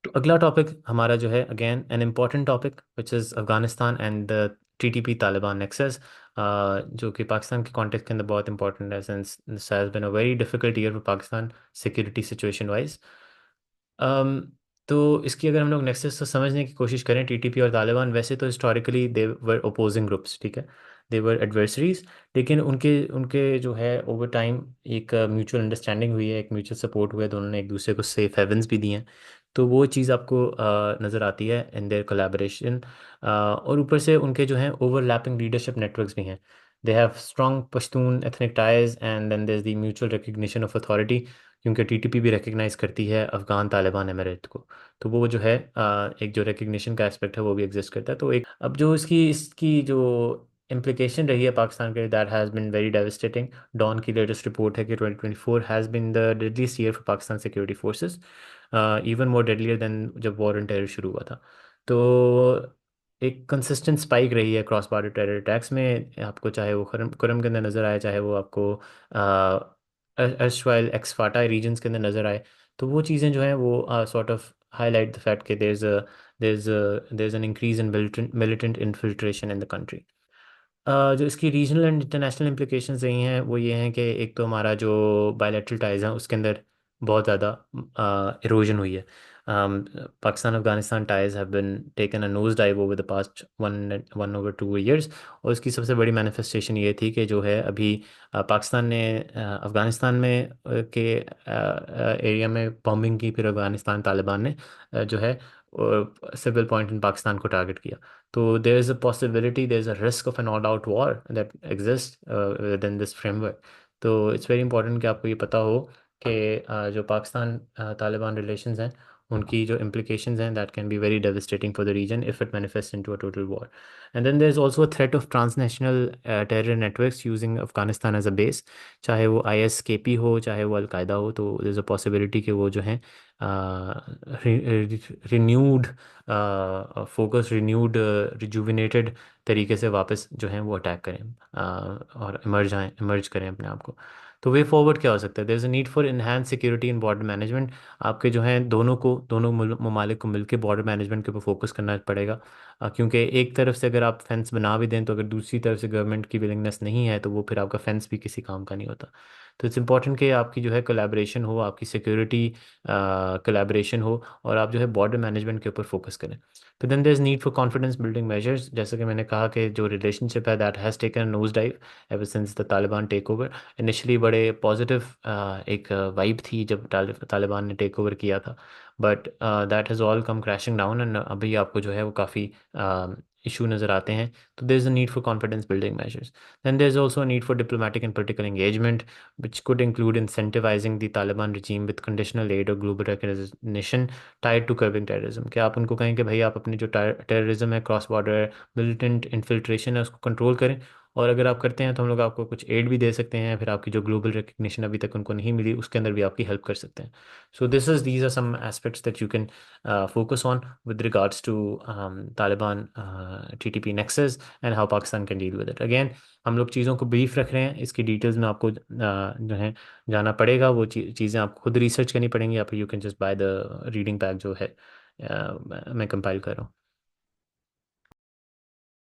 तो अगला टॉपिक हमारा जो है again an important topic which is Afghanistan and the TTP Taliban nexus, जो कि पाकिस्तान के कॉन्टेक्स्ट के अंदर बहुत इंपॉर्टेंट है since this has been a very difficult year for Pakistan security situation wise. Um, तो इसकी अगर हम लोग नेक्सस को समझने की कोशिश करें, टीटीपी और तालिबान वैसे तो historically they were opposing groups, ठीक है, दे वर एडवर्सरीज, लेकिन उनके उनके जो है ओवर टाइम एक म्यूचुअल अंडरस्टैंडिंग हुई है, एक म्यूचुअल सपोर्ट हुआ है, दोनों ने एक दूसरे को सेफ हेवन्स भी दिए हैं। तो वो चीज़ आपको नज़र आती है इन देयर कोलैबोरेशन। और ऊपर से उनके जो हैं ओवरलैपिंग लीडरशिप नेटवर्क्स भी हैं। They have strong Pashtun ethnic ties and then there is the mutual recognition of authority, क्योंकि टीटीपी भी रिकग्नाइज करती है अफगान तालिबान एमिरेट को। तो वो जो है एक जो रिकग्निशन का एस्पेक्ट है वो भी एग्जिस्ट करता है। तो एक अब जो इसकी जो इम्प्लीकेशन रही है पाकिस्तान के, that has been very devastating. Dawn की लेटेस्ट रिपोर्ट है कि 2024 has been the deadliest year for Pakistan security forces, even more deadlier than जब वॉर ऑन टेरर शुरू हुआ था। तो एक कंसिस्टेंट स्पाइक रही है क्रॉस बॉर्डर टेरर अटैक्स में, आपको चाहे वो खुरम खुरम के अंदर नज़र आए, चाहे वो आपको अर्शवाइल एक्सफाटा रीजन्स के अंदर नज़र आए। तो वो चीज़ें जो हैं वो sort of highlight the fact that there's an increase in militant infiltration in the country। जो इसकी रीजनल एंड इंटरनेशनल इम्प्लीकेशंस रही हैं वो ये हैं कि एक तो हमारा जो बायलैटरल टाइज हैं उसके अंदर बहुत ज़्यादा इरोजन हुई है। Pakistan Afghanistan ties have been taken a nose dive over the past 1 over 2 years। और इसकी सबसे बड़ी मैनिफेस्टेशन ये थी कि जो है अभी पाकिस्तान ने अफगानिस्तान में के एरिया में बॉम्बिंग की, फिर अफगानिस्तान तालिबान ने जो है सिविल पॉइंट इन पाकिस्तान को टारगेट किया। तो there is a possibility, there's a risk of an all-out war that exists within this framework। तो it's very important कि आपको ये पता हो कि जो पाकिस्तान तालिबान relations हैं उनकी जो implications हैं that can be very devastating for the region if it manifests into a total war। And then there's also a threat of transnational terror networks using Afghanistan as a base, चाहे वो ISKP हो चाहे वो al Qaeda हो। तो there's a possibility कि वो जो हैं रिन्यूड फोकस, रिन्यूड रिजुविनेटेड तरीके से वापस जो हैं वो अटैक करें और इमर्ज करें अपने आप को। तो वे फॉरवर्ड क्या हो सकता है? There is a need for enhance security in border management. आपके जो हैं दोनों ममालिक को मिलकर बॉर्डर मैनेजमेंट के ऊपर फोकस करना पड़ेगा, क्योंकि एक तरफ से अगर आप फेंस बना भी दें तो अगर दूसरी तरफ से गवर्नमेंट की विलिंगनेस नहीं है तो वो फिर आपका फेंस भी किसी काम का नहीं होता। तो इट्स इंपॉर्टेंट कि आपकी जो है कोलैबोरेशन हो, आपकी सिक्योरिटी कोलैबोरेशन हो, और आप जो है बॉर्डर मैनेजमेंट के ऊपर फोकस करें। तो then there is need for confidence building measures. जैसे कि मैंने कहा कि जो रिलेशनशिप है that has taken nose dive ever since the Taliban take over. Initially बड़े पॉजिटिव एक वाइब थी जब तालिबान ने टेक ओवर किया था, but that has all come crashing down and अभी आपको जो है वो काफ़ी इशू नज़र आते हैं। तो there is a need for confidence building measures. Then there's also a need for diplomatic and political engagement, which could include incentivizing the Taliban regime with conditional aid or global recognition tied to curbing terrorism। क्या आप उनको कहें कि भाई आप अपनी जो terrorism है, क्रॉस बॉर्डर मिलिटेंट इन्फिल्ट्रेशन है, उसको कंट्रोल करें, और अगर आप करते हैं तो हम लोग आपको कुछ एड भी दे सकते हैं, फिर आपकी जो ग्लोबल रिकग्निशन अभी तक उनको नहीं मिली उसके अंदर भी आपकी हेल्प कर सकते हैं। So these are some aspects that you can focus on with regards to Taliban TTP nexus and how Pakistan can deal with it। Again, हम लोग चीज़ों को ब्रीफ रख रहे हैं, इसकी डिटेल्स में आपको जो है जाना पड़ेगा, वो चीज़ें आपको खुद रिसर्च करनी पड़ेंगी, या फिर you can just by the reading pack जो है मैं कंपाइल कर रहा हूँ।